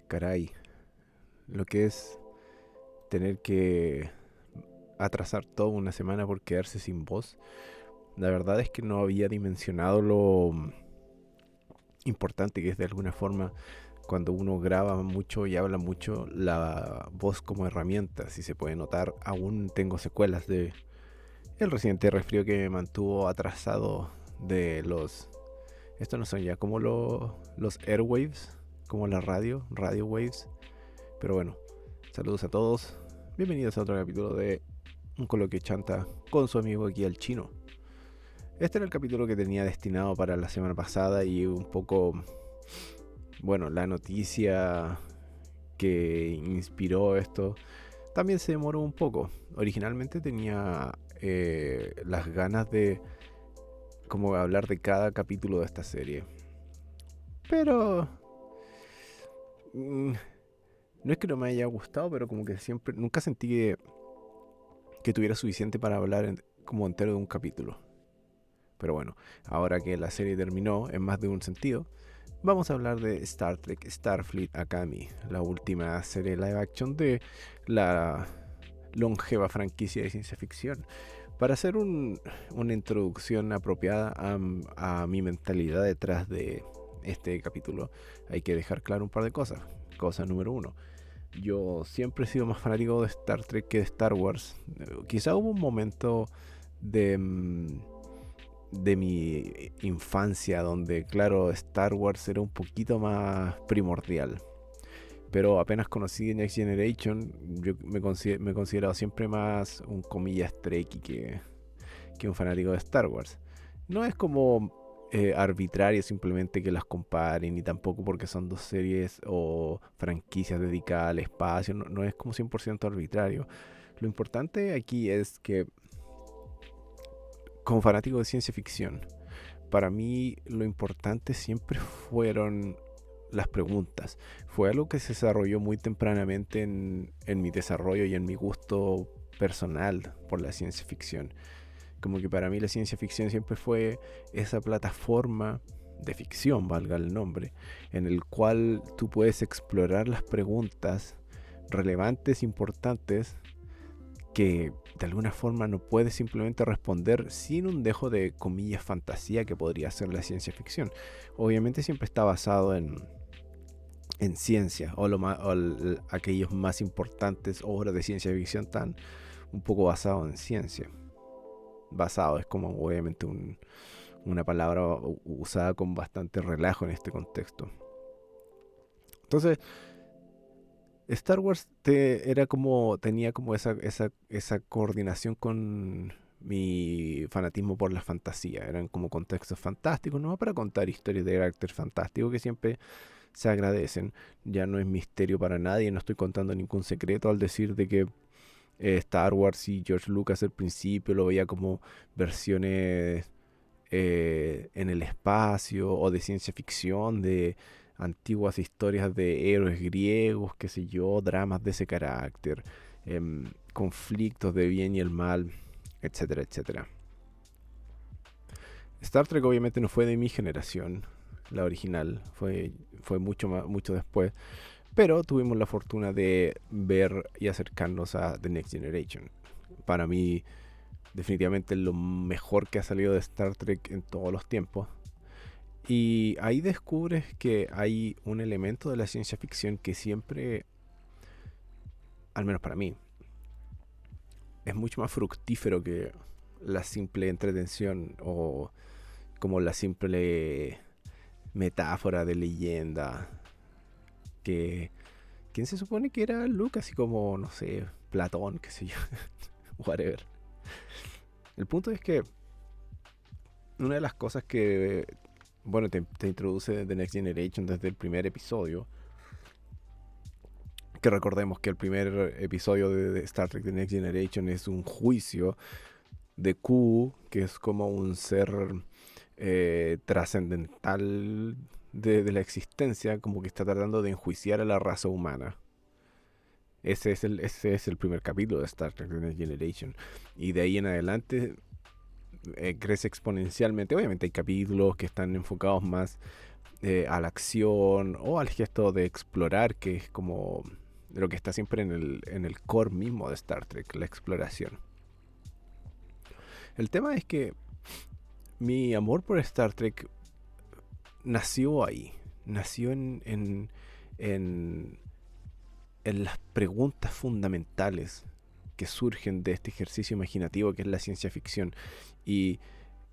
Caray, lo que es tener que atrasar toda una semana por quedarse sin voz. La verdad es que no había dimensionado lo importante que es de alguna forma cuando uno graba mucho y habla mucho la voz como herramienta. Si se puede notar, aún tengo secuelas de el reciente resfrío que me mantuvo atrasado de los... Estos no son ya como los airwaves, como la radio waves. Pero bueno, saludos a todos. Bienvenidos a otro capítulo de Un Coloquio Chanta con su amigo aquí el chino. Este era el capítulo que tenía destinado para la semana pasada y un poco, bueno, la noticia que inspiró esto también se demoró un poco. Originalmente tenía las ganas de como hablar de cada capítulo de esta serie. Pero no es que no me haya gustado, pero como que siempre, nunca sentí que tuviera suficiente para hablar como entero de un capítulo. Pero bueno, ahora que la serie terminó en más de un sentido, vamos a hablar de Star Trek Starfleet Academy, la última serie live action de la longeva franquicia de ciencia ficción. Para hacer una introducción apropiada a mi mentalidad detrás de este capítulo, hay que dejar claro un par de cosas. Cosa número uno, yo siempre he sido más fanático de Star Trek que de Star Wars. Quizá hubo un momento de, de mi infancia donde, claro, Star Wars era un poquito más primordial. Pero apenas conocí Next Generation, yo me he considerado siempre más un comillas Trekkie que un fanático de Star Wars. No es como arbitrario simplemente que las comparen, ni tampoco porque son dos series o franquicias dedicadas al espacio, no es como 100% arbitrario. Lo importante aquí es que como fanático de ciencia ficción, para mí lo importante siempre fueron las preguntas. Fue algo que se desarrolló muy tempranamente en mi desarrollo y en mi gusto personal por la ciencia ficción. Como que para mí la ciencia ficción siempre fue esa plataforma de ficción, valga el nombre, en el cual tú puedes explorar las preguntas relevantes, importantes, que de alguna forma no puedes simplemente responder sin un dejo de comillas fantasía que podría ser la ciencia ficción. Obviamente siempre está basado en ciencia aquellos más importantes obras de ciencia ficción están un poco basados en ciencia. Basado es como obviamente una palabra usada con bastante relajo en este contexto. Entonces, Star Wars tenía como esa coordinación con mi fanatismo por la fantasía. Eran como contextos fantásticos, no para contar historias de carácter fantástico que siempre se agradecen. Ya no es misterio para nadie, no estoy contando ningún secreto al decir de que Star Wars y George Lucas al principio lo veía como versiones en el espacio o de ciencia ficción, de antiguas historias de héroes griegos, qué sé yo, dramas de ese carácter, conflictos de bien y el mal, etcétera, etcétera. Star Trek obviamente no fue de mi generación, la original, fue mucho después, pero tuvimos la fortuna de ver y acercarnos a The Next Generation. Para mí, definitivamente lo mejor que ha salido de Star Trek en todos los tiempos. Y ahí descubres que hay un elemento de la ciencia ficción que siempre, al menos para mí, es mucho más fructífero que la simple entretención o como la simple metáfora de leyenda que ¿quién se supone que era Lucas? Y como, no sé, Platón, qué sé yo, whatever. El punto es que una de las cosas que, bueno, te introduce The Next Generation desde el primer episodio, que recordemos que el primer episodio de Star Trek The Next Generation es un juicio de Q, que es como un ser trascendental de la existencia, como que está tratando de enjuiciar a la raza humana. Ese es el primer capítulo de Star Trek The Next Generation. Y de ahí en adelante crece exponencialmente. Obviamente hay capítulos que están enfocados más a la acción o al gesto de explorar, que es como lo que está siempre en el core mismo de Star Trek, la exploración. El tema es que mi amor por Star Trek nació ahí, nació en, en las preguntas fundamentales que surgen de este ejercicio imaginativo que es la ciencia ficción. Y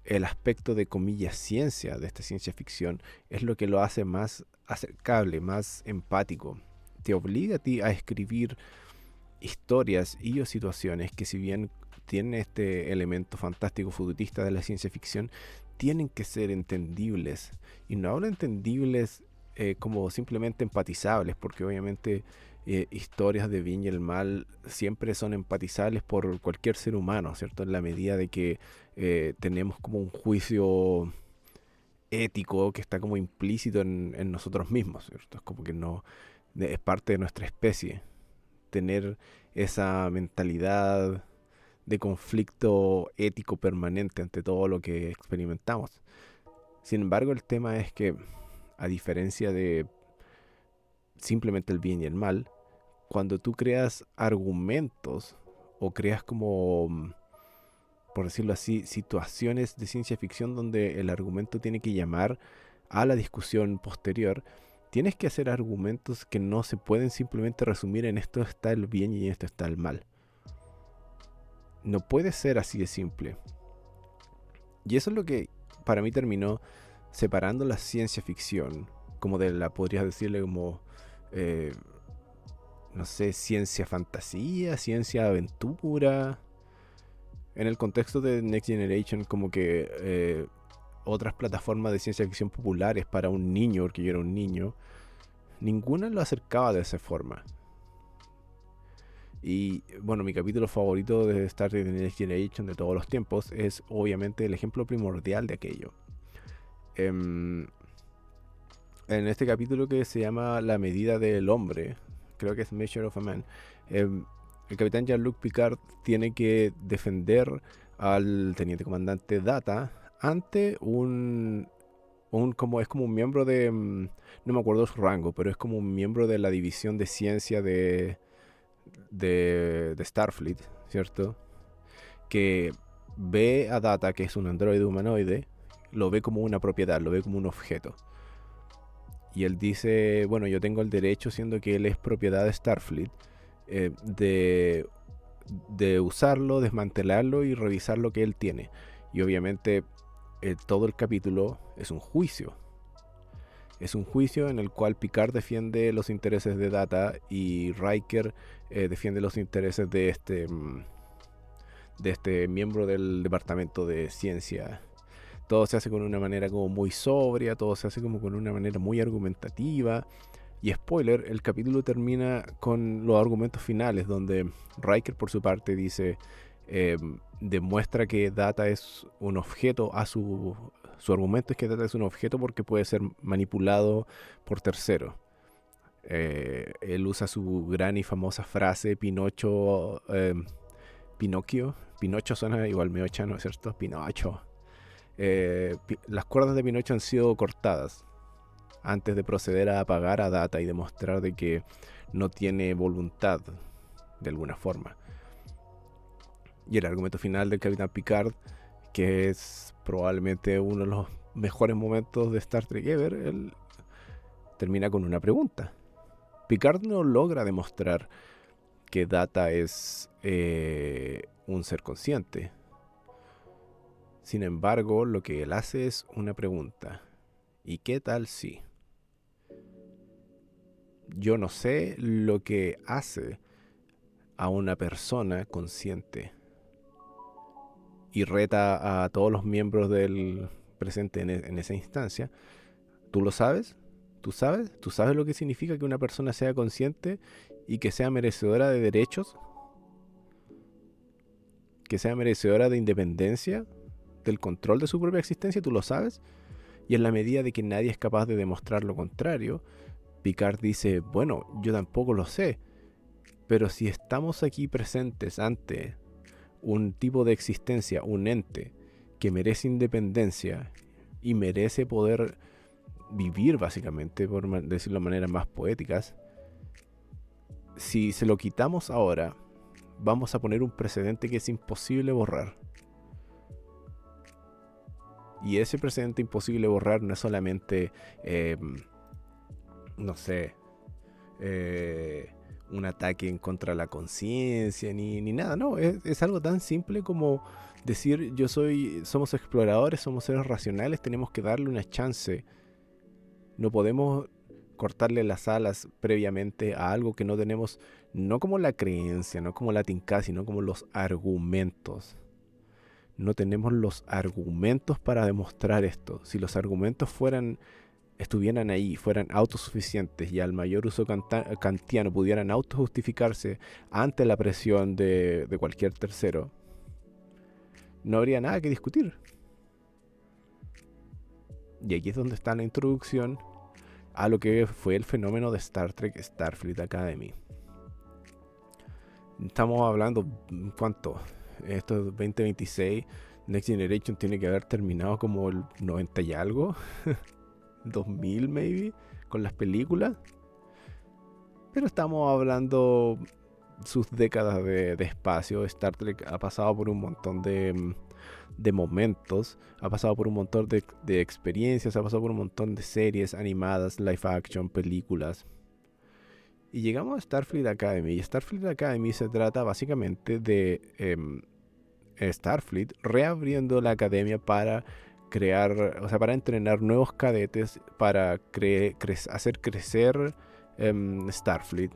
el aspecto de comillas ciencia de esta ciencia ficción es lo que lo hace más acercable, más empático. Te obliga a ti a escribir historias y o situaciones que, si bien tienen este elemento fantástico futurista de la ciencia ficción, tienen que ser entendibles. Y no hablo entendibles como simplemente empatizables, porque obviamente historias de bien y el mal siempre son empatizables por cualquier ser humano, ¿cierto? En la medida de que tenemos como un juicio ético que está como implícito en nosotros mismos, ¿cierto? Es como que no es parte de nuestra especie tener esa mentalidad de conflicto ético permanente ante todo lo que experimentamos. Sin embargo, el tema es que, a diferencia de simplemente el bien y el mal, cuando tú creas argumentos o creas como, por decirlo así, situaciones de ciencia ficción donde el argumento tiene que llamar a la discusión posterior, tienes que hacer argumentos que no se pueden simplemente resumir en esto está el bien y en esto está el mal. No puede ser así de simple. Y eso es lo que para mí terminó separando la ciencia ficción, como de la, podrías decirle como, eh, no sé, ciencia fantasía, ciencia aventura. En el contexto de Next Generation, como que otras plataformas de ciencia ficción populares para un niño, porque yo era un niño, ninguna lo acercaba de esa forma. Y bueno, mi capítulo favorito de Star Trek The Next Generation de todos los tiempos es obviamente el ejemplo primordial de aquello. En este capítulo que se llama La medida del hombre, creo que es Measure of a Man, el capitán Jean-Luc Picard tiene que defender al teniente comandante Data ante como es como un miembro de, no me acuerdo su rango, pero es como un miembro de la división de ciencia de Starfleet, ¿cierto? Que ve a Data, que es un androide humanoide, lo ve como una propiedad, lo ve como un objeto. Y él dice, bueno, yo tengo el derecho, siendo que él es propiedad de Starfleet, de usarlo, desmantelarlo y revisar lo que él tiene. Y obviamente todo el capítulo es un juicio. Es un juicio en el cual Picard defiende los intereses de Data y Riker defiende los intereses de este miembro del departamento de ciencia. Todo se hace con una manera como muy sobria, todo se hace como con una manera muy argumentativa. Y spoiler, el capítulo termina con los argumentos finales, donde Riker por su parte dice, demuestra que Data es un objeto su argumento es que Data es un objeto porque puede ser manipulado por terceros. Él usa su gran y famosa frase Pinocchio, Pinocho suena igual meocha, ¿no es cierto? Pinocho. Las cuerdas de Pinocho han sido cortadas antes de proceder a apagar a Data y demostrar de que no tiene voluntad de alguna forma. Y el argumento final del Capitán Picard, que es probablemente uno de los mejores momentos de Star Trek ever, él termina con una pregunta. Picard no logra demostrar que Data es un ser consciente. Sin embargo, lo que él hace es una pregunta. ¿Y qué tal si? Yo no sé lo que hace a una persona consciente y reta a todos los miembros del presente en esa instancia. ¿Tú lo sabes? ¿Tú sabes? ¿Tú sabes lo que significa que una persona sea consciente y que sea merecedora de derechos? ¿Que sea merecedora de independencia? ¿Del control de su propia existencia? ¿Tú lo sabes? Y en la medida de que nadie es capaz de demostrar lo contrario, Picard dice, bueno, yo tampoco lo sé, pero si estamos aquí presentes ante un tipo de existencia, un ente que merece independencia y merece poder vivir básicamente, por decirlo de maneras más poéticas, si se lo quitamos ahora, vamos a poner un precedente que es imposible borrar. Y ese precedente imposible borrar no es solamente, no sé, un ataque en contra de la conciencia, ni nada, no, es algo tan simple como decir, somos exploradores, somos seres racionales, tenemos que darle una chance. No podemos cortarle las alas previamente a algo que no tenemos, no como la creencia, no como la tinca, sino como los argumentos. No tenemos los argumentos para demostrar esto. Si los argumentos estuvieran ahí, fueran autosuficientes y al mayor uso kantiano pudieran autojustificarse ante la presión de cualquier tercero, no habría nada que discutir. Y aquí es donde está la introducción a lo que fue el fenómeno de Star Trek Starfleet Academy. Estamos hablando, ¿cuánto? Esto es 2026. Next Generation tiene que haber terminado como el 90 y algo. 2000 maybe, con las películas. Pero estamos hablando sus décadas de espacio. Star Trek ha pasado por un montón de momentos, ha pasado por un montón de experiencias, ha pasado por un montón de series animadas, live action, películas. Y llegamos a Starfleet Academy. Y Starfleet Academy se trata básicamente de Starfleet reabriendo la academia para crear, o sea, para entrenar nuevos cadetes, para hacer crecer Starfleet.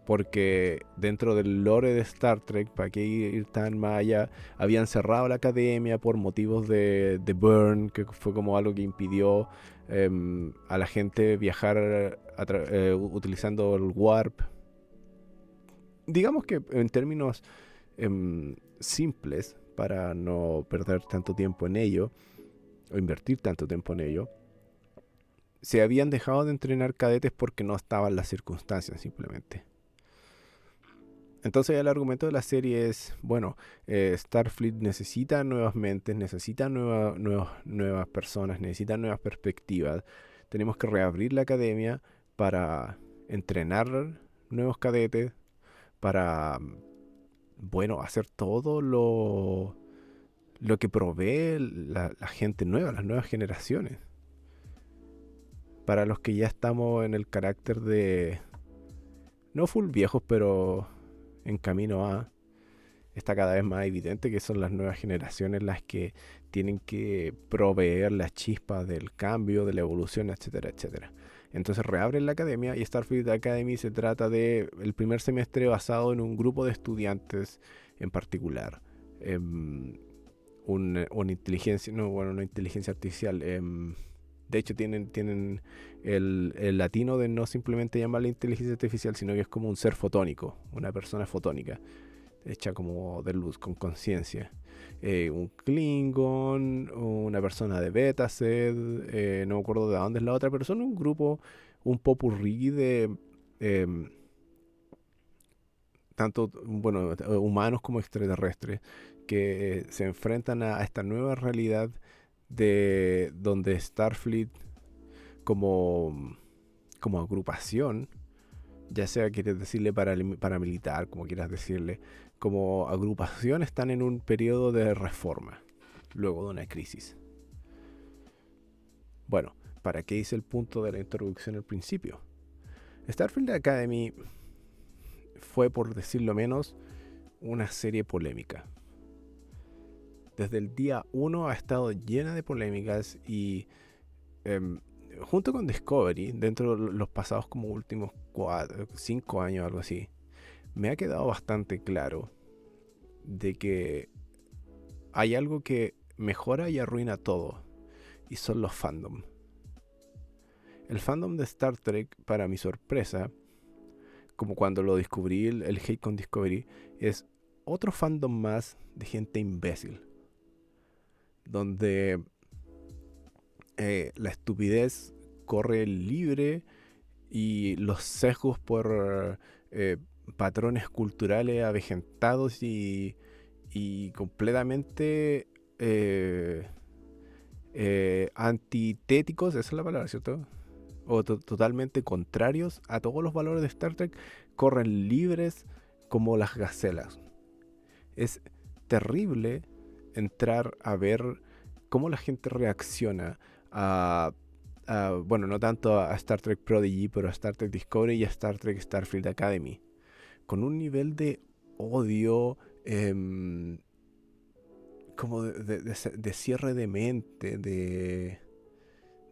Porque dentro del lore de Star Trek, para qué ir tan más allá, habían cerrado la academia por motivos de burn, que fue como algo que impidió a la gente viajar utilizando el warp. Digamos que en términos simples, para no perder tanto tiempo en ello, o invertir tanto tiempo en ello, se habían dejado de entrenar cadetes porque no estaban las circunstancias simplemente. Entonces el argumento de la serie es, bueno, Starfleet necesita nuevas mentes, necesita nuevas personas, necesita nuevas perspectivas. Tenemos que reabrir la academia para entrenar nuevos cadetes, para, bueno, hacer todo lo que provee la gente nueva, las nuevas generaciones. Para los que ya estamos en el carácter de, no full viejos, pero en camino a, está cada vez más evidente que son las nuevas generaciones las que tienen que proveer la chispa del cambio, de la evolución, etcétera, etcétera. Entonces reabren la academia y Starfleet Academy se trata de el primer semestre basado en un grupo de estudiantes en particular. Una inteligencia, no, bueno, una inteligencia artificial. De hecho, tienen el latino de no simplemente llamarla inteligencia artificial, sino que es como un ser fotónico, una persona fotónica, hecha como de luz, con conciencia. Un Klingon, una persona de Betaset, no me acuerdo de dónde es la otra, pero son un grupo, un popurrí de tanto, bueno, humanos como extraterrestres, que se enfrentan a esta nueva realidad de donde Starfleet como agrupación, ya sea quieres decirle paramilitar, como quieras decirle, como agrupación están en un periodo de reforma, luego de una crisis. Bueno, ¿para qué hice el punto de la introducción al principio? Starfleet Academy fue, por decirlo menos, una serie polémica. Desde el día 1 ha estado llena de polémicas y junto con Discovery, dentro de los pasados como últimos 5 años, algo así, me ha quedado bastante claro de que hay algo que mejora y arruina todo, y son los fandom. El fandom de Star Trek, para mi sorpresa, como cuando lo descubrí, el hate con Discovery, es otro fandom más de gente imbécil, donde la estupidez corre libre y los sesgos por patrones culturales avejentados y completamente antitéticos, esa es la palabra, ¿cierto? O totalmente contrarios a todos los valores de Star Trek, corren libres como las gacelas. Es terrible entrar a ver cómo la gente reacciona a, bueno, no tanto a Star Trek Prodigy, pero a Star Trek Discovery y a Star Trek Starfield Academy, con un nivel de odio, como de cierre de mente, de,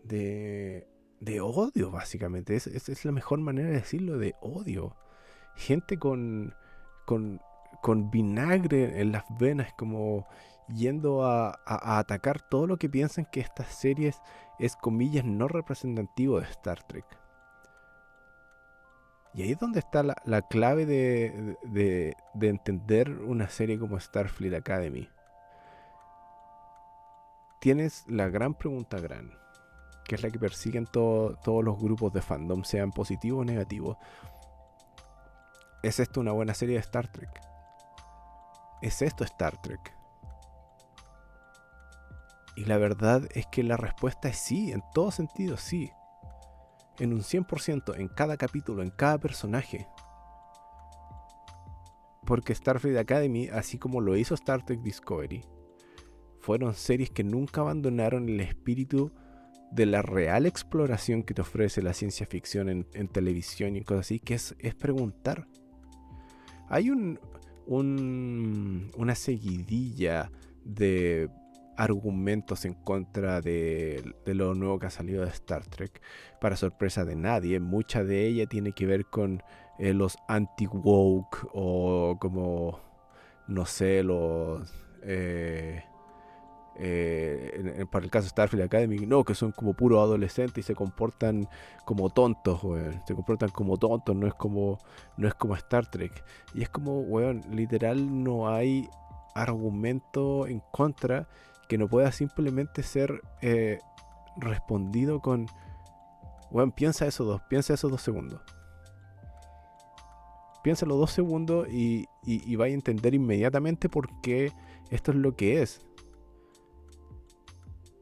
de odio, básicamente. Es la mejor manera de decirlo, de odio. Gente con, con vinagre en las venas, como yendo a atacar todo lo que piensan que esta serie es, comillas, no representativo de Star Trek. Y ahí es donde está la clave de entender una serie como Starfleet Academy. Tienes la gran pregunta gran, que es la que persiguen todos los grupos de fandom, sean positivos o negativos. ¿Es esto una buena serie de Star Trek? ¿Es esto Star Trek? Y la verdad es que la respuesta es sí, en todo sentido sí. En un 100%, en cada capítulo, en cada personaje. Porque Starfleet Academy, así como lo hizo Star Trek Discovery, fueron series que nunca abandonaron el espíritu de la real exploración que te ofrece la ciencia ficción en televisión y cosas así, que es preguntar. Hay una seguidilla de argumentos en contra de lo nuevo que ha salido de Star Trek, para sorpresa de nadie. Mucha de ella tiene que ver con los anti-woke, o como, no sé, los... para el caso de Starfleet Academy, no, que son como puros adolescentes y se comportan como tontos, weón. Se comportan como tontos, no es como Star Trek. Y es como, weón, literal no hay argumento en contra que no pueda simplemente ser respondido con, weón, piensa esos dos segundos. Piénsalo 2 segundos y vais a entender inmediatamente por qué esto es lo que es.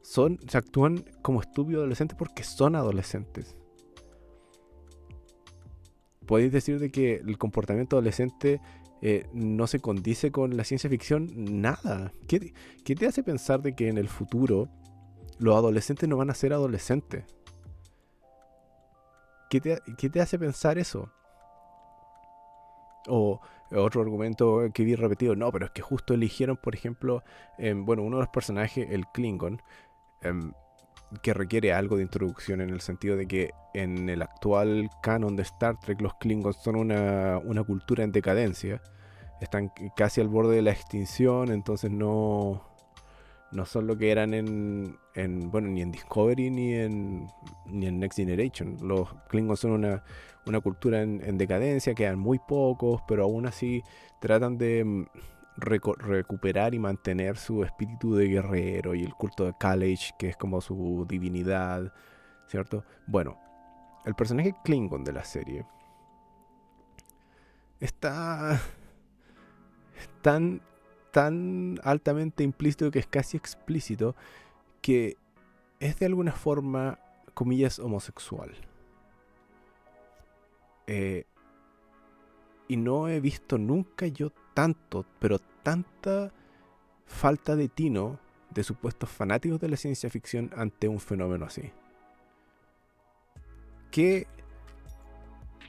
Se actúan como estúpidos adolescentes porque son adolescentes. Podéis decir de que el comportamiento adolescente no se condice con la ciencia ficción. Nada. ¿Qué te hace pensar de que en el futuro los adolescentes no van a ser adolescentes? ¿Qué te hace pensar eso? O otro argumento que vi repetido, no, pero es que justo eligieron, por ejemplo, bueno, uno de los personajes, el Klingon, em, que requiere algo de introducción, en el sentido de que en el actual canon de Star Trek los Klingons son una cultura en decadencia, están casi al borde de la extinción, entonces no son lo que eran bueno, ni en Discovery ni en Next Generation. Los Klingons son una cultura en decadencia, quedan muy pocos, pero aún así tratan de recuperar y mantener su espíritu de guerrero y el culto de Kalesh, que es como su divinidad, ¿cierto? Bueno, el personaje Klingon de la serie está tan, tan altamente implícito que es casi explícito, que es de alguna forma, comillas, homosexual. Y no he visto nunca yo tanto, pero tanta falta de tino de supuestos fanáticos de la ciencia ficción ante un fenómeno así. Que,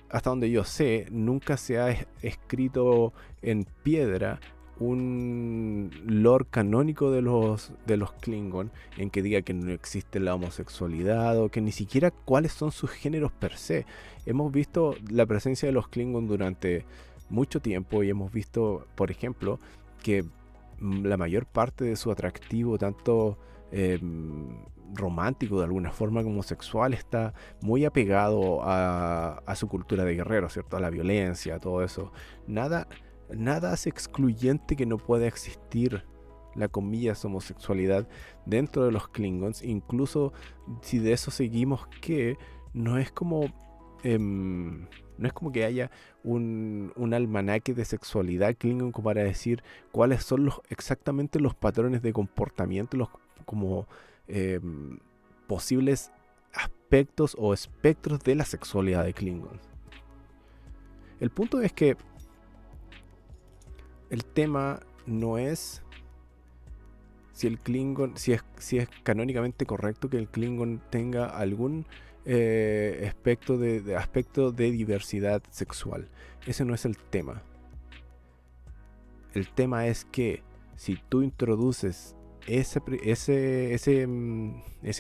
hasta donde yo sé, nunca se ha escrito en piedra un lore canónico de los Klingon en que diga que no existe la homosexualidad, o que ni siquiera cuáles son sus géneros per se. Hemos visto la presencia de los Klingon durante mucho tiempo y hemos visto, por ejemplo, que la mayor parte de su atractivo, tanto romántico de alguna forma como sexual, está muy apegado a su cultura de guerrero, ¿cierto? A la violencia, a todo eso. Nada hace excluyente que no pueda existir la comillas homosexualidad dentro de los Klingons, incluso si de eso seguimos que no es como no es como que haya un almanaque de sexualidad Klingon como para decir cuáles son exactamente los patrones de comportamiento, como posibles aspectos o espectros de la sexualidad de Klingons. El punto es que el tema no es si el Klingon, si es canónicamente correcto que el Klingon tenga algún aspecto de diversidad sexual. Ese no es el tema. El tema es que si tú introduces ese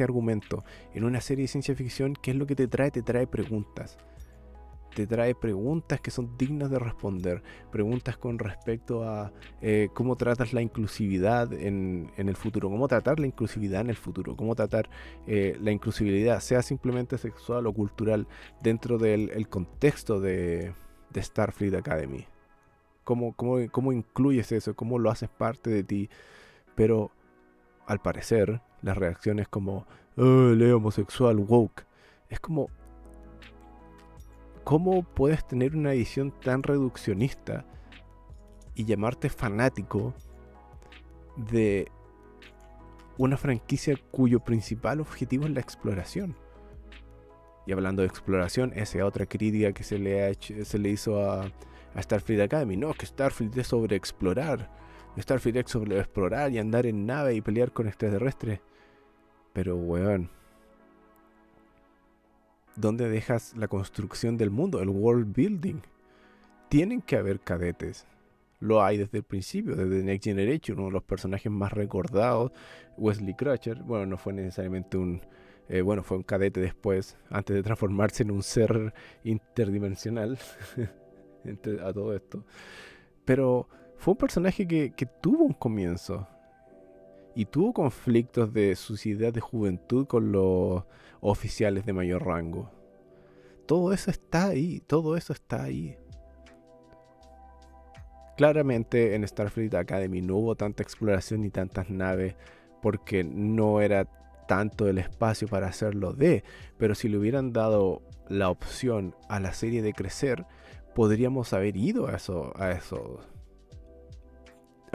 argumento en una serie de ciencia ficción, ¿qué es lo que te trae? Te trae preguntas. Te trae preguntas que son dignas de responder. Preguntas con respecto a cómo tratas la inclusividad en el futuro. Cómo tratar la inclusividad en el futuro. Cómo tratar la inclusividad, sea simplemente sexual o cultural, dentro del contexto de Starfleet Academy. ¿Cómo incluyes eso? ¿Cómo lo haces parte de ti? Pero al parecer, las reacciones como Leo homosexual, woke. Es como, ¿cómo puedes tener una visión tan reduccionista y llamarte fanático de una franquicia cuyo principal objetivo es la exploración? Y hablando de exploración, esa es otra crítica que se le hizo a Starfleet Academy. No, que Starfleet es sobre explorar. Starfleet es sobre explorar y andar en nave y pelear con extraterrestres. Pero, weón, ¿dónde dejas la construcción del mundo? El world building. Tienen que haber cadetes. Lo hay desde el principio, desde Next Generation. Uno de los personajes más recordados, Wesley Crusher. Bueno, no fue necesariamente fue un cadete después, antes de transformarse en un ser interdimensional a todo esto. Pero fue un personaje que tuvo un comienzo y tuvo conflictos de sus ideas de juventud con los oficiales de mayor rango. Todo eso está ahí, todo eso está ahí. Claramente en Starfleet Academy no hubo tanta exploración ni tantas naves porque no era tanto el espacio para hacerlo pero si le hubieran dado la opción a la serie de crecer, podríamos haber ido a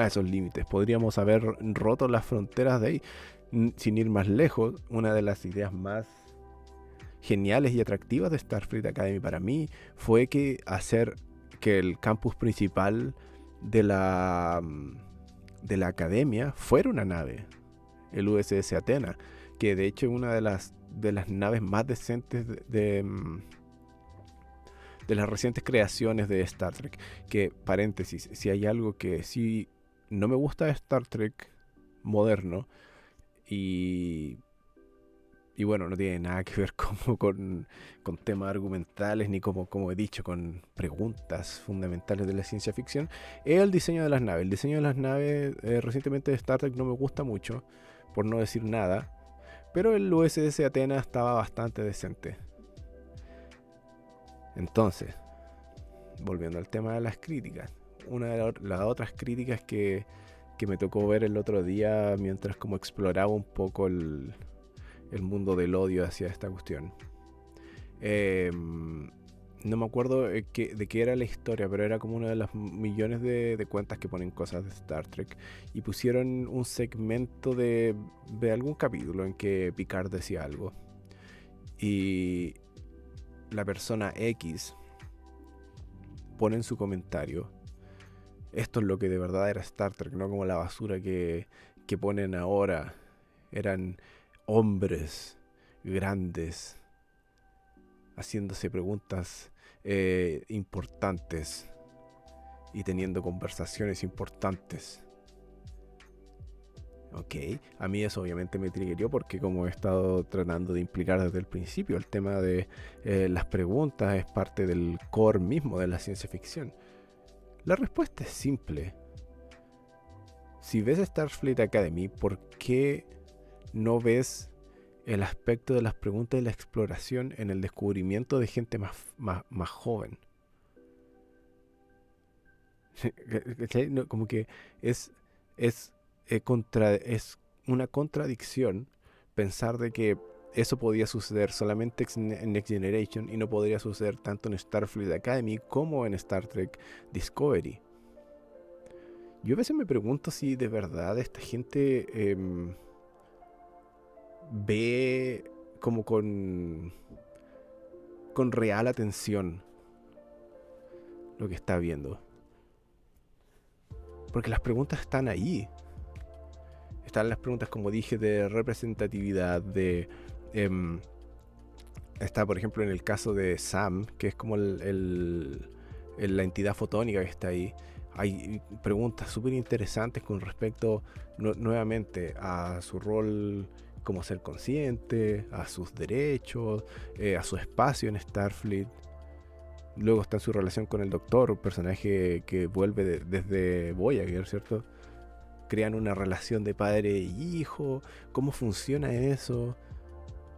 esos límites, podríamos haber roto las fronteras de ahí. Sin ir más lejos, una de las ideas más geniales y atractivas de Starfleet Academy para mí fue que hacer que el campus principal de la academia fuera una nave, el USS Athena, que de hecho es una de las naves más decentes de las recientes creaciones de Star Trek. Que, paréntesis, si hay algo que sí no me gusta de Star Trek moderno, y bueno, no tiene nada que ver con temas argumentales, ni como he dicho, con preguntas fundamentales de la ciencia ficción, es el diseño de las naves. El diseño de las naves recientemente de Star Trek no me gusta mucho, por no decir nada, pero el USS Athena estaba bastante decente. Entonces, volviendo al tema de las críticas, una de las otras críticas que me tocó ver el otro día mientras como exploraba un poco el mundo del odio hacia esta cuestión. No me acuerdo de qué era la historia, pero era como una de las millones de cuentas que ponen cosas de Star Trek. Y pusieron un segmento de algún capítulo en que Picard decía algo. Y la persona X pone en su comentario: esto es lo que de verdad era Star Trek, no como la basura que ponen ahora. Eran hombres grandes haciéndose preguntas importantes y teniendo conversaciones importantes. Ok, a mí eso obviamente me triggerió porque, como he estado tratando de implicar desde el principio, el tema de las preguntas es parte del core mismo de la ciencia ficción. La respuesta es simple. Si ves Starfleet Academy, ¿por qué no ves el aspecto de las preguntas y la exploración en el descubrimiento de gente más joven? No, como que es una contradicción pensar de que eso podía suceder solamente en Next Generation y no podría suceder tanto en Starfleet Academy como en Star Trek Discovery. Yo a veces me pregunto si de verdad esta gente ve como con real atención lo que está viendo. Porque las preguntas están ahí. Están las preguntas, como dije, de representatividad, está, por ejemplo, en el caso de Sam, que es como la entidad fotónica que está ahí. Hay preguntas súper interesantes con respecto, nuevamente, a su rol como ser consciente, a sus derechos, a su espacio en Starfleet. Luego está su relación con el Doctor, un personaje que vuelve desde Voyager, ¿cierto? Crean una relación de padre e hijo. ¿Cómo funciona eso?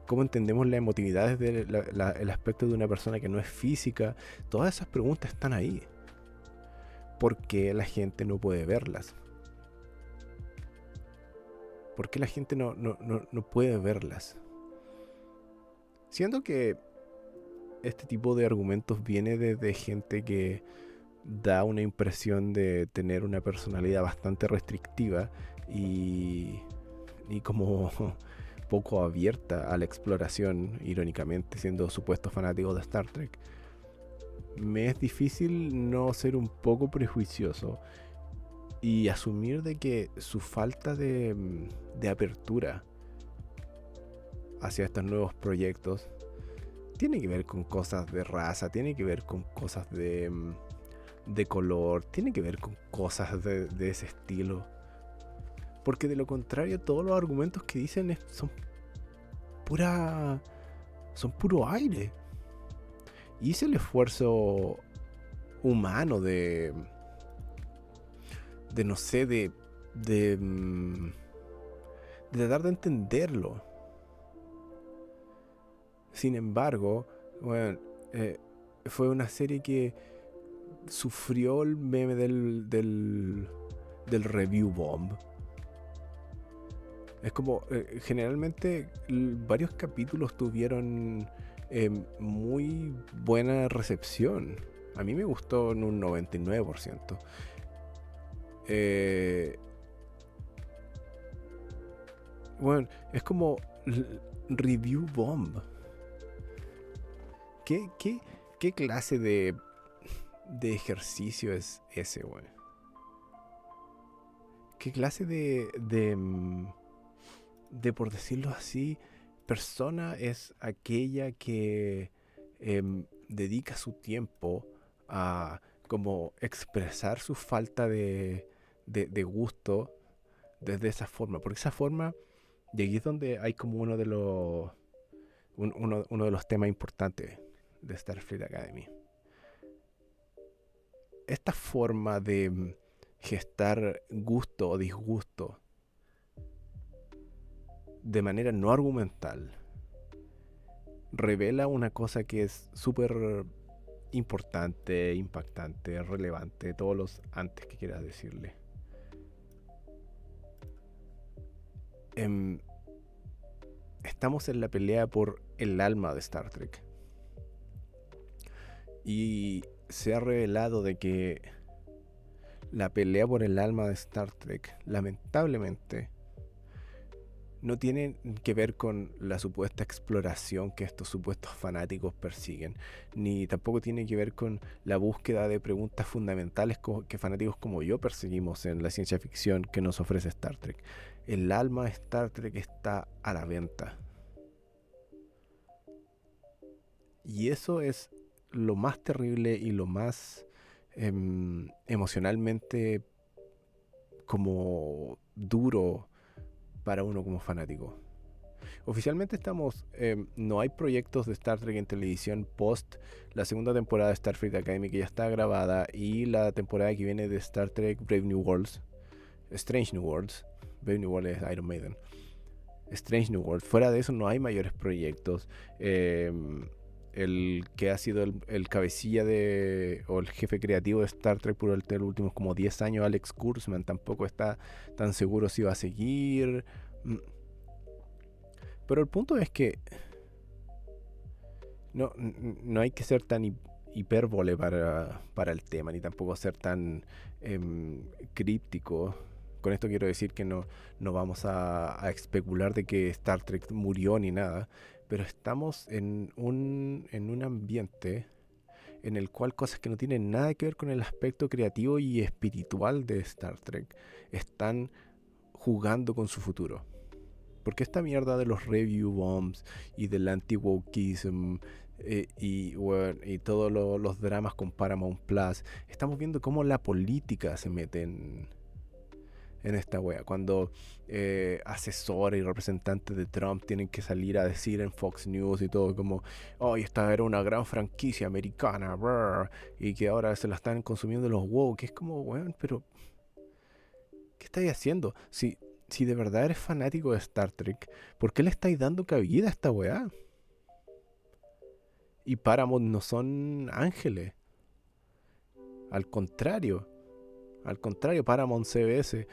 ¿Cómo entendemos la emotividad desde el aspecto de una persona que no es física? Todas esas preguntas están ahí. ¿Por qué la gente no puede verlas? ¿Por qué la gente no puede verlas? Siendo que este tipo de argumentos viene desde gente que da una impresión de tener una personalidad bastante restrictiva y como poco abierta a la exploración, irónicamente, siendo supuestos fanáticos de Star Trek. Me es difícil no ser un poco prejuicioso y asumir de que su falta de apertura hacia estos nuevos proyectos tiene que ver con cosas de raza, tiene que ver con cosas de color, tiene que ver con cosas de ese estilo. Porque de lo contrario, todos los argumentos que dicen son puro aire. Hice el esfuerzo humano de no sé, de tratar de entenderlo. Sin embargo, bueno, fue una serie que sufrió el meme del review bomb. Es como, generalmente varios capítulos tuvieron muy buena recepción. A mí me gustó en un 99%. Bueno, es como review bomb. ¿Qué clase de ejercicio es ese, güey? ¿Qué clase de, por decirlo así, persona es aquella que dedica su tiempo a como expresar su falta de gusto desde esa forma? Porque esa forma, y aquí es donde hay como uno de los temas importantes de Starfleet Academy. Esta forma de gestar gusto o disgusto de manera no argumental revela una cosa que es súper importante, impactante, relevante, todos los antes que quieras decirle. Estamos en la pelea por el alma de Star Trek. Y se ha revelado de que la pelea por el alma de Star Trek, lamentablemente, no tiene que ver con la supuesta exploración que estos supuestos fanáticos persiguen, ni tampoco tiene que ver con la búsqueda de preguntas fundamentales que fanáticos como yo perseguimos en la ciencia ficción que nos ofrece Star Trek. El alma de Star Trek está a la venta. Y eso es lo más terrible y lo más emocionalmente como duro para uno como fanático. Oficialmente no hay proyectos de Star Trek en televisión post la segunda temporada de Starfleet Academy, que ya está grabada, y la temporada que viene de Star Trek Brave New Worlds, Strange New Worlds. Brave New Worlds es Iron Maiden. Strange New Worlds. Fuera de eso no hay mayores proyectos. El que ha sido el cabecilla o el jefe creativo de Star Trek por los últimos como 10 años, Alex Kurtzman, tampoco está tan seguro si va a seguir. Pero el punto es que no hay que ser tan hipérbole para el tema, ni tampoco ser tan críptico Con esto quiero decir que no vamos a especular de que Star Trek murió ni nada, pero estamos en un ambiente en el cual cosas que no tienen nada que ver con el aspecto creativo y espiritual de Star Trek están jugando con su futuro. Porque esta mierda de los review bombs y del anti-wokeism y todos los dramas con Paramount Plus, estamos viendo cómo la política se mete en esta wea. Cuando asesores y representantes de Trump tienen que salir a decir en Fox News y todo como, oh, esta era una gran franquicia americana, brr, y que ahora se la están consumiendo los woke, que es como, weón, pero ¿qué estáis haciendo? Si de verdad eres fanático de Star Trek, ¿por qué le estáis dando cabida a esta weá? Y Paramount no son ángeles. Al contrario. Al contrario, Paramount CBS,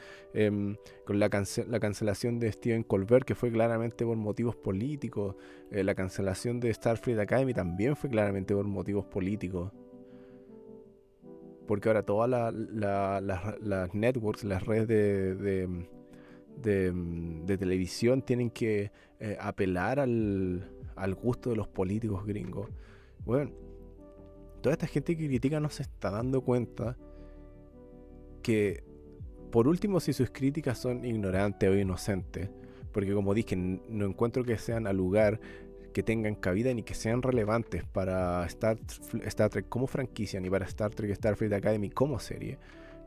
con la cancelación de Stephen Colbert, que fue claramente por motivos políticos, la cancelación de Starfleet Academy también fue claramente por motivos políticos. Porque ahora todas las networks, las redes de televisión tienen que apelar al gusto de los políticos gringos. Bueno, toda esta gente que critica no se está dando cuenta que, por último, si sus críticas son ignorantes o inocentes, porque como dije, no encuentro que sean al lugar, que tengan cabida ni que sean relevantes para Star Trek como franquicia, ni para Star Trek Starfleet Academy como serie,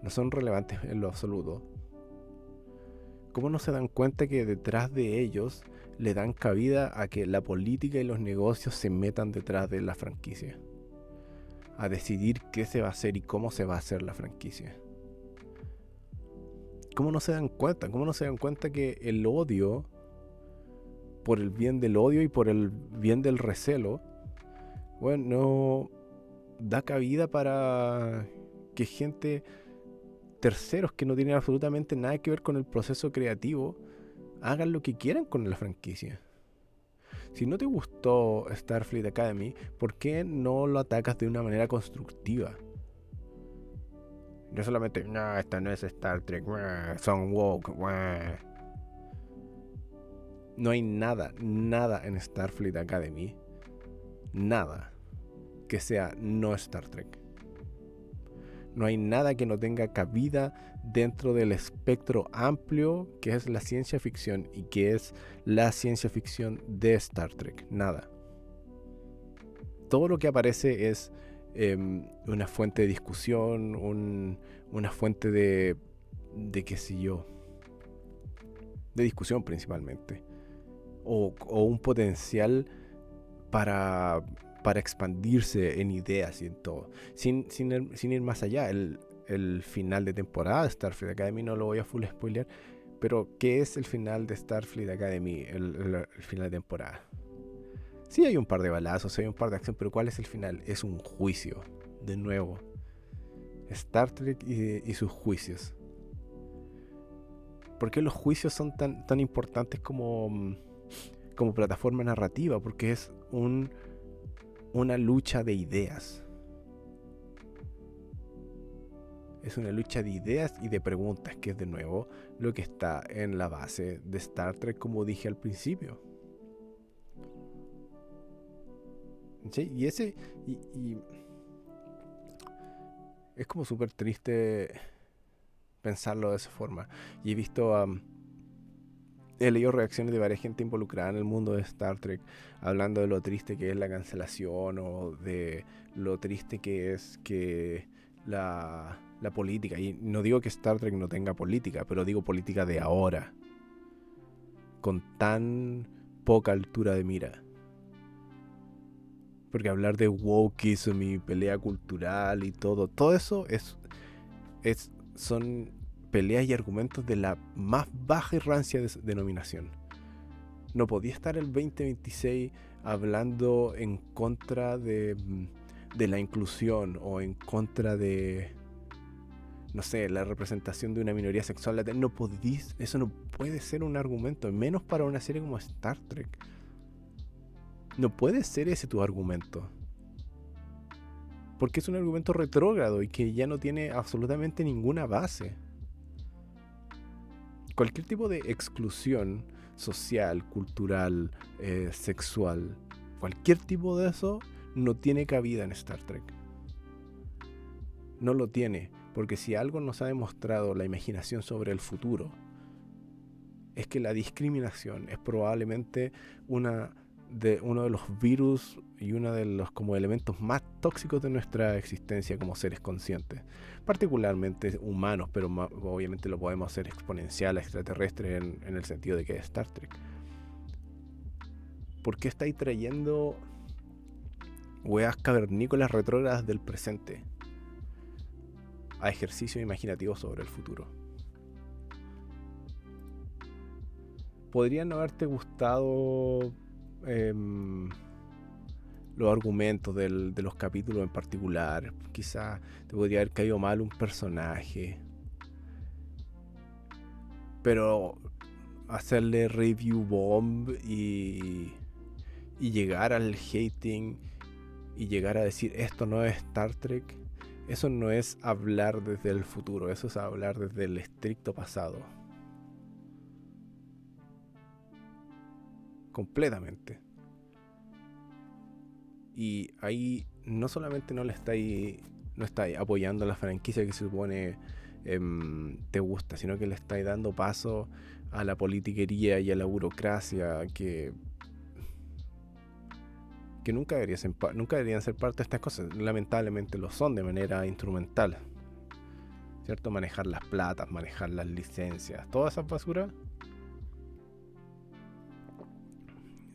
no son relevantes en lo absoluto. ¿Cómo no se dan cuenta que detrás de ellos le dan cabida a que la política y los negocios se metan detrás de la franquicia? A decidir qué se va a hacer y cómo se va a hacer la franquicia. ¿Cómo no se dan cuenta? ¿Cómo no se dan cuenta que el odio, por el bien del odio y por el bien del recelo, bueno, no da cabida para que gente, terceros que no tienen absolutamente nada que ver con el proceso creativo, hagan lo que quieran con la franquicia? Si no te gustó Starfleet Academy, ¿por qué no lo atacas de una manera constructiva? No solamente, no, esta no es Star Trek, son woke. No hay nada en Starfleet Academy, nada que sea no Star Trek. No hay nada que no tenga cabida dentro del espectro amplio que es la ciencia ficción y que es la ciencia ficción de Star Trek. Nada. Todo lo que aparece es una fuente de discusión, una fuente de qué sé yo, de discusión principalmente, o un potencial para expandirse en ideas y en todo, sin ir más allá. El final de temporada de Starfleet Academy no lo voy a full spoiler, pero ¿qué es el final de Starfleet Academy, el final de temporada? Sí, hay un par de balazos, hay un par de acción, pero ¿cuál es el final? Es un juicio, de nuevo. Star Trek y sus juicios. ¿Por qué los juicios son tan importantes como plataforma narrativa? Porque es una lucha de ideas. Es una lucha de ideas y de preguntas, que es de nuevo lo que está en la base de Star Trek, como dije al principio. ¿Sí? Y es como súper triste pensarlo de esa forma. Y he leído reacciones de varias gente involucrada en el mundo de Star Trek, hablando de lo triste que es la cancelación, o de lo triste que es que la política, y no digo que Star Trek no tenga política, pero digo política de ahora, con tan poca altura de mira. Porque hablar de wokeism y pelea cultural y todo eso son peleas y argumentos de la más baja y rancia denominación. No podía estar el 2026 hablando en contra de la inclusión, o en contra de, no sé, la representación de una minoría sexual. No podís, eso no puede ser un argumento, menos para una serie como Star Trek. No puede ser ese tu argumento, porque es un argumento retrógrado y que ya no tiene absolutamente ninguna base. cualquier tipo de exclusión social, cultural, sexual, cualquier tipo de eso no tiene cabida en Star Trek. No lo tiene, porque si algo nos ha demostrado la imaginación sobre el futuro, es que la discriminación es probablemente uno de los virus y uno de los como elementos más tóxicos de nuestra existencia como seres conscientes, particularmente humanos, pero obviamente lo podemos hacer exponencial, extraterrestre en el sentido de que es Star Trek. ¿Por qué estáis trayendo weas cavernícolas retrógradas del presente a ejercicio imaginativo sobre el futuro? Podrían no haberte gustado los argumentos de los capítulos en particular. Quizá te podría haber caído mal un personaje, pero hacerle review bomb y llegar al hating y llegar a decir esto no es Star Trek, eso no es hablar desde el futuro, eso es hablar desde el estricto pasado. Completamente. Y ahí no solamente no estáis apoyando a la franquicia que se supone te gusta, sino que le estáis dando paso a la politiquería y a la burocracia que nunca deberían ser parte de estas cosas. Lamentablemente lo son de manera instrumental, ¿cierto? Manejar las platas, manejar las licencias, todas esas basuras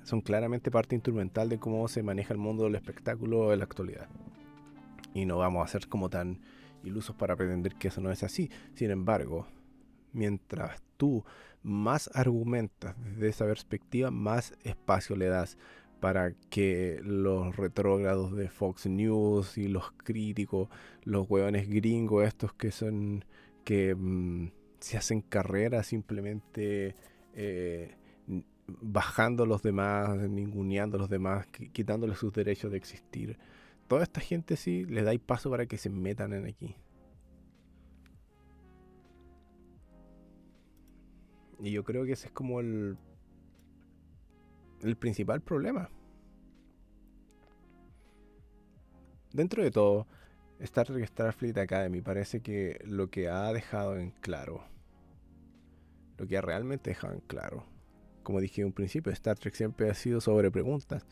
son claramente parte instrumental de cómo se maneja el mundo del espectáculo en la actualidad. Y no vamos a ser como tan ilusos para pretender que eso no es así. Sin embargo, mientras tú más argumentas desde esa perspectiva, más espacio le das para que los retrógrados de Fox News y los críticos, los hueones gringos estos que son que se hacen carrera simplemente bajando a los demás, ninguneando a los demás, quitándoles sus derechos de existir. Toda esta gente sí le dais paso para que se metan en aquí. Y yo creo que ese es como el principal problema. Dentro de todo, Star Trek Starfleet Academy parece que lo que ha dejado en claro, lo que ha realmente dejado en claro, como dije en un principio, Star Trek siempre ha sido sobre preguntas.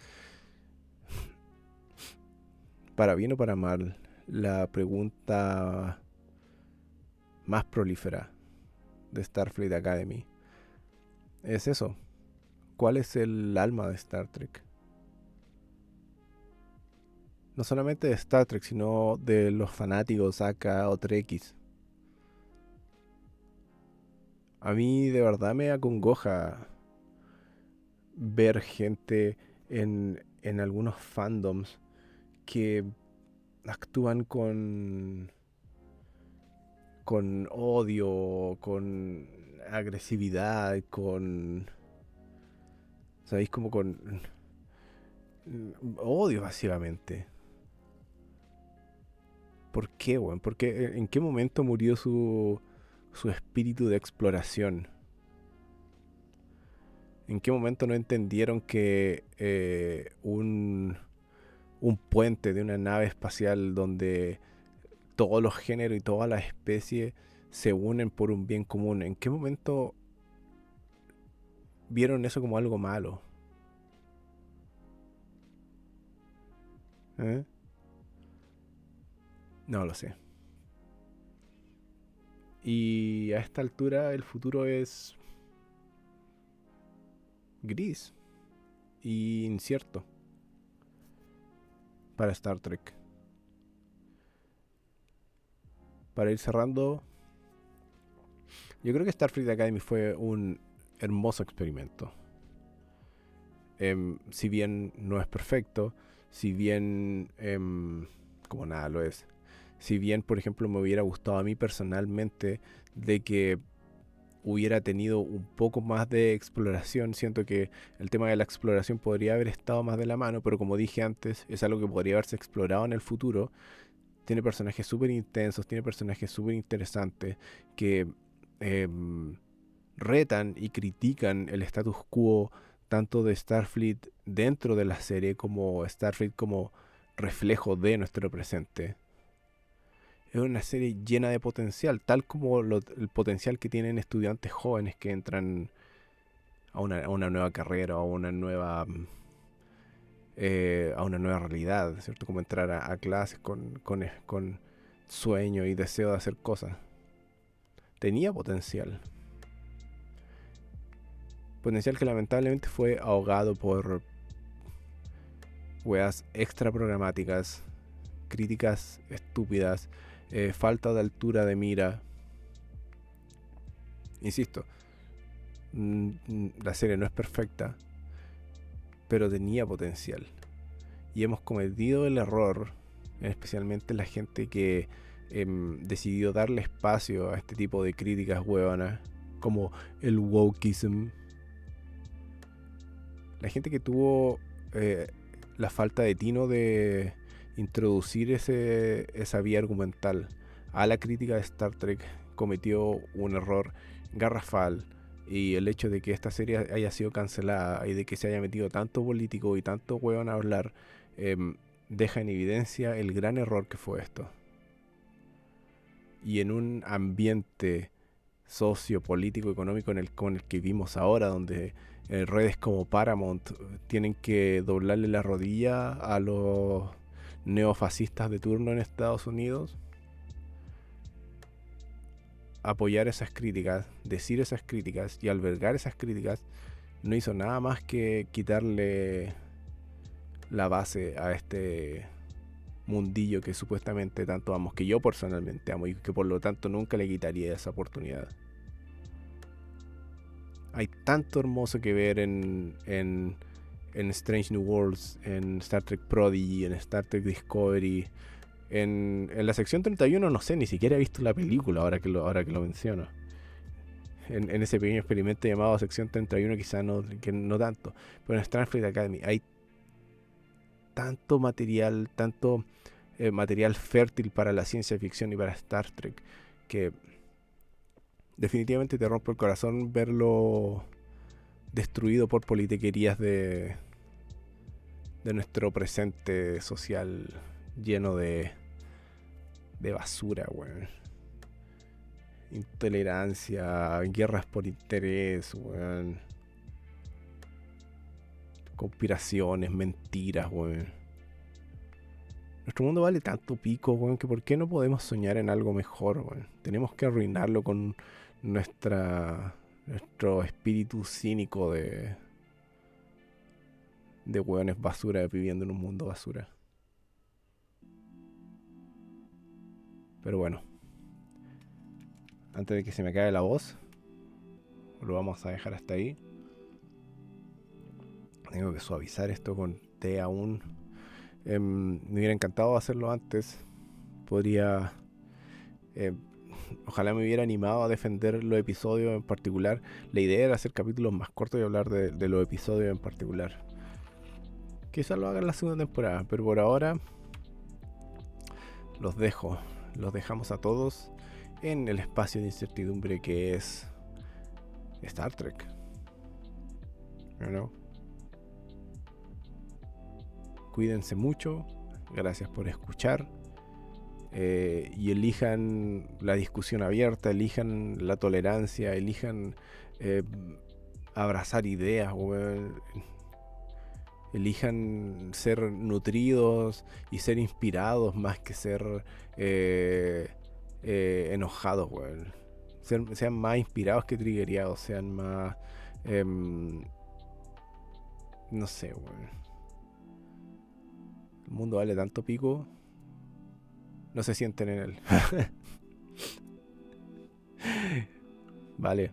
Para bien o para mal, la pregunta más prolífera de Starfleet Academy es eso. ¿Cuál es el alma de Star Trek? No solamente de Star Trek, sino de los fanáticos acá o Trekkies. A mí de verdad me acongoja ver gente en algunos fandoms que actúan con odio, con agresividad, ¿sabéis? Como con odio básicamente. ¿Por qué, weón? ¿En qué momento murió su espíritu de exploración? ¿En qué momento no entendieron que un puente de una nave espacial donde todos los géneros y todas las especies se unen por un bien común? ¿En qué momento vieron eso como algo malo? ¿Eh? No lo sé. Y a esta altura el futuro es gris y incierto para Star Trek. Para ir cerrando, yo creo que Starfleet Academy fue un hermoso experimento. Si bien no es perfecto, si bien como nada lo es, si bien por ejemplo me hubiera gustado a mí personalmente de que hubiera tenido un poco más de exploración, siento que el tema de la exploración podría haber estado más de la mano, pero como dije antes, es algo que podría haberse explorado en el futuro. Tiene personajes súper intensos, tiene personajes súper interesantes que retan y critican el status quo tanto de Starfleet dentro de la serie como Starfleet como reflejo de nuestro presente. Es una serie llena de potencial, tal como el potencial que tienen estudiantes jóvenes que entran a una nueva carrera, a una nueva realidad, ¿cierto? Como entrar a clases con sueño y deseo de hacer cosas. Tenía potencial. Potencial que lamentablemente fue ahogado por weas extra programáticas, críticas estúpidas, falta de altura de mira. Insisto, la serie no es perfecta, pero tenía potencial. Y hemos cometido el error, especialmente la gente que decidió darle espacio a este tipo de críticas huevonas, como el wokeism. La gente que tuvo la falta de tino de introducir esa vía argumental a la crítica de Star Trek cometió un error garrafal. Y el hecho de que esta serie haya sido cancelada y de que se haya metido tanto político y tanto hueón a hablar deja en evidencia el gran error que fue esto. Y en un ambiente sociopolítico económico con el que vivimos ahora, donde redes como Paramount tienen que doblarle la rodilla a los neofascistas de turno en Estados Unidos, apoyar esas críticas, decir esas críticas y albergar esas críticas no hizo nada más que quitarle la base a este mundillo que supuestamente tanto amo, que yo personalmente amo y que por lo tanto nunca le quitaría esa oportunidad. Hay tanto hermoso que ver en Strange New Worlds, en Star Trek Prodigy, en Star Trek Discovery. En la sección 31 no sé, ni siquiera he visto la película ahora que lo menciono. En ese pequeño experimento llamado sección 31 quizá no tanto. Pero en Starfleet Academy hay tanto material, material fértil para la ciencia ficción y para Star Trek, que definitivamente te rompe el corazón verlo destruido por politiquerías de nuestro presente social lleno de basura, weón. Intolerancia, guerras por interés, weón. Conspiraciones, mentiras, weón. Nuestro mundo vale tanto pico, weón, que ¿por qué no podemos soñar en algo mejor, weón? Tenemos que arruinarlo con nuestro espíritu cínico de weones basura viviendo en un mundo basura. Pero bueno, antes de que se me acabe la voz, lo vamos a dejar hasta ahí. Tengo que suavizar esto con té aún. Me hubiera encantado hacerlo antes. Podría... ojalá me hubiera animado a defender los episodios en particular. La idea era hacer capítulos más cortos y hablar de los episodios en particular. Quizás lo haga en la segunda temporada, pero por ahora los dejo. Los dejamos a todos en el espacio de incertidumbre que es Star Trek. You know? Cuídense mucho. Gracias por escuchar. Y elijan la discusión abierta, elijan la tolerancia, elijan abrazar ideas, weón. Elijan ser nutridos y ser inspirados más que ser enojados, weón. Sean más inspirados que triggeriados, sean más... no sé, weón. El mundo vale tanto pico. No se sienten en él. Vale.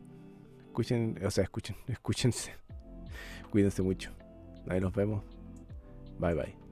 Escúchense. Cuídense mucho. Ahí nos vemos. Bye bye.